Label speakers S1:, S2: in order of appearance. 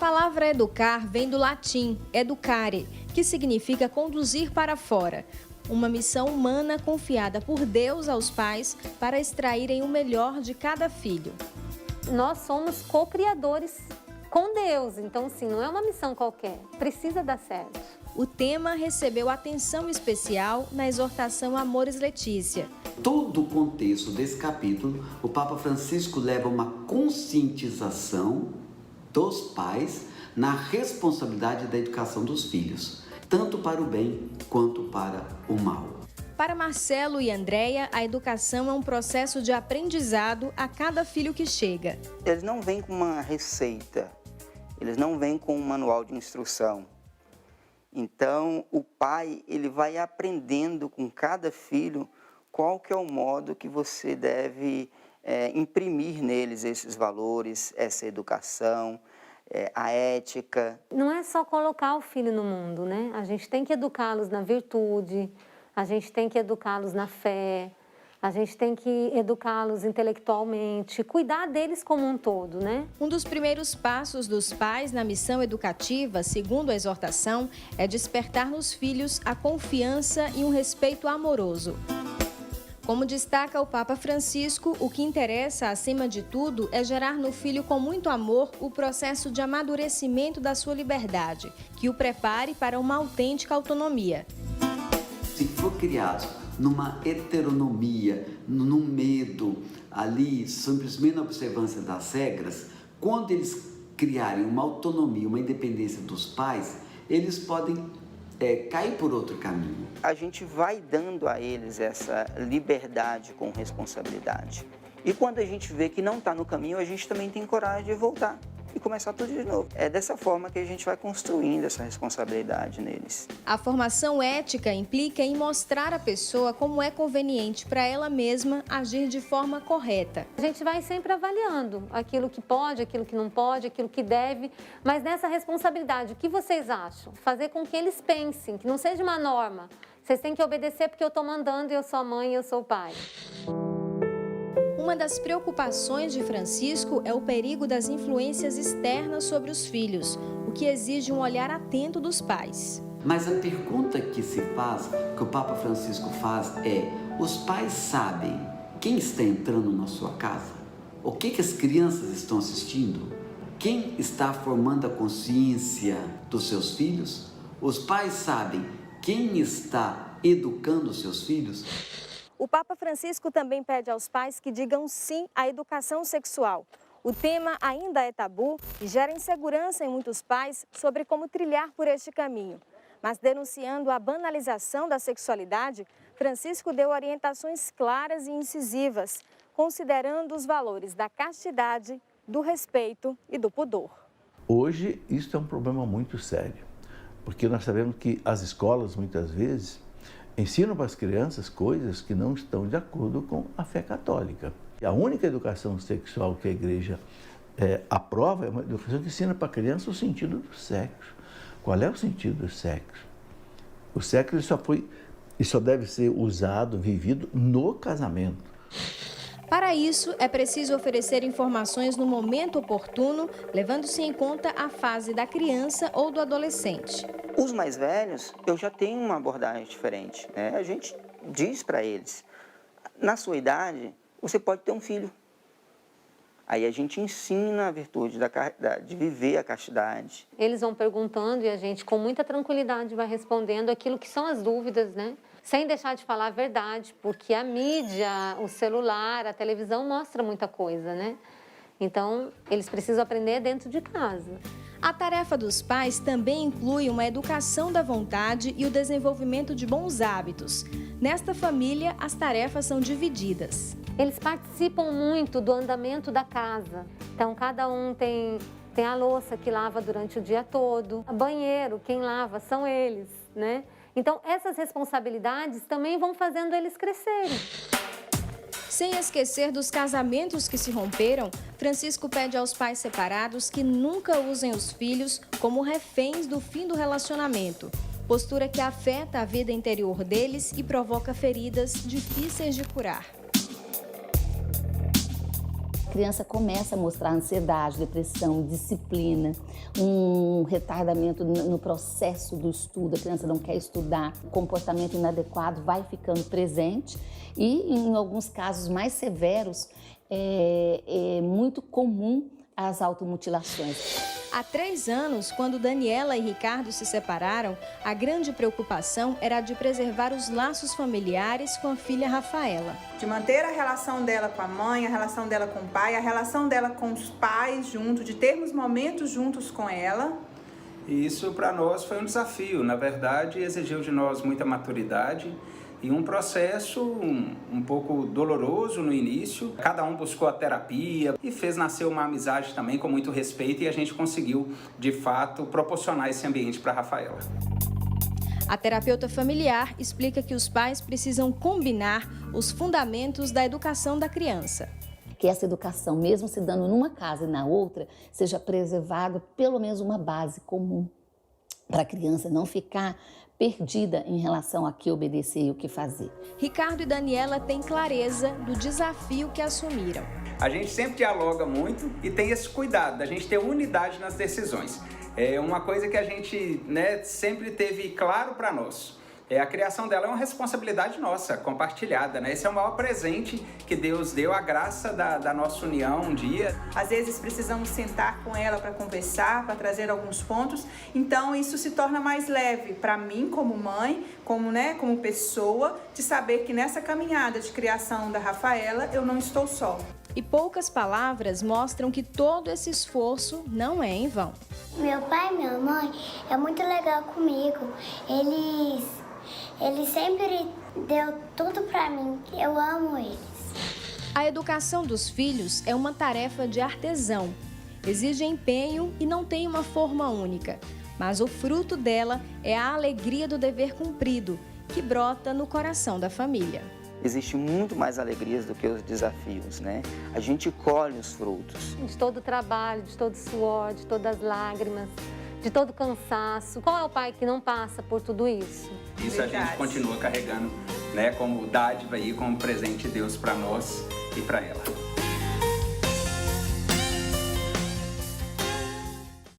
S1: palavra educar vem do latim educare, que significa conduzir para fora. Uma missão humana confiada por Deus aos pais para extraírem o melhor de cada filho.
S2: Nós somos co-criadores com Deus, então sim, não é uma missão qualquer, precisa dar certo.
S1: O tema recebeu atenção especial na exortação Amores Letícia.
S3: Todo o contexto desse capítulo, o Papa Francisco leva uma conscientização dos pais na responsabilidade da educação dos filhos, tanto para o bem quanto para o mal.
S1: Para Marcelo e Andréia, a educação é um processo de aprendizado a cada filho que chega.
S4: Eles não vêm com uma receita, eles não vêm com um manual de instrução. Então, o pai ele vai aprendendo com cada filho qual que é o modo que você deve imprimir neles esses valores, essa educação, a ética.
S2: Não é só colocar o filho no mundo, né? A gente tem que educá-los na virtude, a gente tem que educá-los na fé, a gente tem que educá-los intelectualmente, cuidar deles como um todo, né?
S1: Um dos primeiros passos dos pais na missão educativa, segundo a exortação, é despertar nos filhos a confiança e um respeito amoroso. Como destaca o Papa Francisco, o que interessa, acima de tudo, é gerar no filho com muito amor o processo de amadurecimento da sua liberdade, que o prepare para uma autêntica autonomia.
S3: Se for criado numa heteronomia, num medo, ali, simplesmente na observância das regras, quando eles criarem uma autonomia, uma independência dos pais, eles podem cair por outro caminho.
S4: A gente vai dando a eles essa liberdade com responsabilidade. E quando a gente vê que não está no caminho, a gente também tem coragem de voltar e começar tudo de novo. É dessa forma que a gente vai construindo essa responsabilidade neles.
S1: A formação ética implica em mostrar à pessoa como é conveniente para ela mesma agir de forma correta.
S2: A gente vai sempre avaliando aquilo que pode, aquilo que não pode, aquilo que deve, mas nessa responsabilidade, o que vocês acham? Fazer com que eles pensem, que não seja uma norma. Vocês têm que obedecer porque eu estou mandando e eu sou a mãe e eu sou o pai.
S1: Uma das preocupações de Francisco é o perigo das influências externas sobre os filhos, o que exige um olhar atento dos pais.
S3: Mas a pergunta que se faz, que o Papa Francisco faz é: os pais sabem quem está entrando na sua casa? O que as crianças estão assistindo? Quem está formando a consciência dos seus filhos? Os pais sabem quem está educando os seus filhos?
S1: O Papa Francisco também pede aos pais que digam sim à educação sexual. O tema ainda é tabu e gera insegurança em muitos pais sobre como trilhar por este caminho. Mas denunciando a banalização da sexualidade, Francisco deu orientações claras e incisivas, considerando os valores da castidade, do respeito e do pudor.
S5: Hoje, isso é um problema muito sério, porque nós sabemos que as escolas, muitas vezes, ensinam para as crianças coisas que não estão de acordo com a fé católica. E a única educação sexual que a igreja aprova é uma educação que ensina para a criança o sentido do sexo. Qual é o sentido do sexo? O sexo só deve ser usado, vivido no casamento.
S1: Para isso, é preciso oferecer informações no momento oportuno, levando-se em conta a fase da criança ou do adolescente.
S4: Os mais velhos, eu já tenho uma abordagem diferente, né? A gente diz para eles: na sua idade, você pode ter um filho. Aí a gente ensina a virtude de viver a castidade.
S2: Eles vão perguntando e a gente, com muita tranquilidade, vai respondendo aquilo que são as dúvidas, né? Sem deixar de falar a verdade, porque a mídia, o celular, a televisão mostra muita coisa, né? Então, eles precisam aprender dentro de casa.
S1: A tarefa dos pais também inclui uma educação da vontade e o desenvolvimento de bons hábitos. Nesta família, as tarefas são divididas.
S2: Eles participam muito do andamento da casa. Então, cada um tem a louça que lava durante o dia todo. O banheiro, quem lava são eles, né? Então, essas responsabilidades também vão fazendo eles crescerem.
S1: Sem esquecer dos casamentos que se romperam, Francisco pede aos pais separados que nunca usem os filhos como reféns do fim do relacionamento. Postura que afeta a vida interior deles e provoca feridas difíceis de curar.
S6: criança começa a mostrar ansiedade, depressão, disciplina, um retardamento no processo do estudo, a criança não quer estudar, o comportamento inadequado vai ficando presente e, em alguns casos mais severos, é muito comum as automutilações.
S1: Há 3 anos, quando Daniela e Ricardo se separaram, a grande preocupação era a de preservar os laços familiares com a filha Rafaela.
S7: De manter a relação dela com a mãe, a relação dela com o pai, a relação dela com os pais junto, de termos momentos juntos com ela.
S8: E isso para nós foi um desafio, na verdade exigiu de nós muita maturidade e um processo um pouco doloroso no início. Cada um buscou a terapia e fez nascer uma amizade também com muito respeito e a gente conseguiu, de fato, proporcionar esse ambiente para a Rafaela.
S1: A terapeuta familiar explica que os pais precisam combinar os fundamentos da educação da criança.
S6: Que essa educação, mesmo se dando numa casa e na outra, seja preservada pelo menos uma base comum para a criança não ficar perdida em relação a que obedecer e o que fazer.
S1: Ricardo e Daniela têm clareza do desafio que assumiram.
S8: A gente sempre dialoga muito e tem esse cuidado da gente ter unidade nas decisões. É uma coisa que a gente, sempre teve claro para nós. A criação dela é uma responsabilidade nossa, compartilhada, Esse é o maior presente que Deus deu, a graça da nossa união um dia.
S7: Às vezes precisamos sentar com ela para conversar, para trazer alguns pontos. Então isso se torna mais leve para mim como mãe, como pessoa, de saber que nessa caminhada de criação da Rafaela eu não estou só.
S1: E poucas palavras mostram que todo esse esforço não é em vão.
S9: Meu pai e minha mãe é muito legal comigo. Ele sempre deu tudo pra mim, eu amo eles.
S1: A educação dos filhos é uma tarefa de artesão. Exige empenho e não tem uma forma única. Mas o fruto dela é a alegria do dever cumprido, que brota no coração da família.
S4: Existe muito mais alegrias do que os desafios, A gente colhe os frutos.
S2: De todo o trabalho, de todo o suor, de todas as lágrimas, de todo o cansaço. Qual é o pai que não passa por tudo isso?
S8: Isso a gente continua carregando, como dádiva e como presente de Deus para nós e para ela.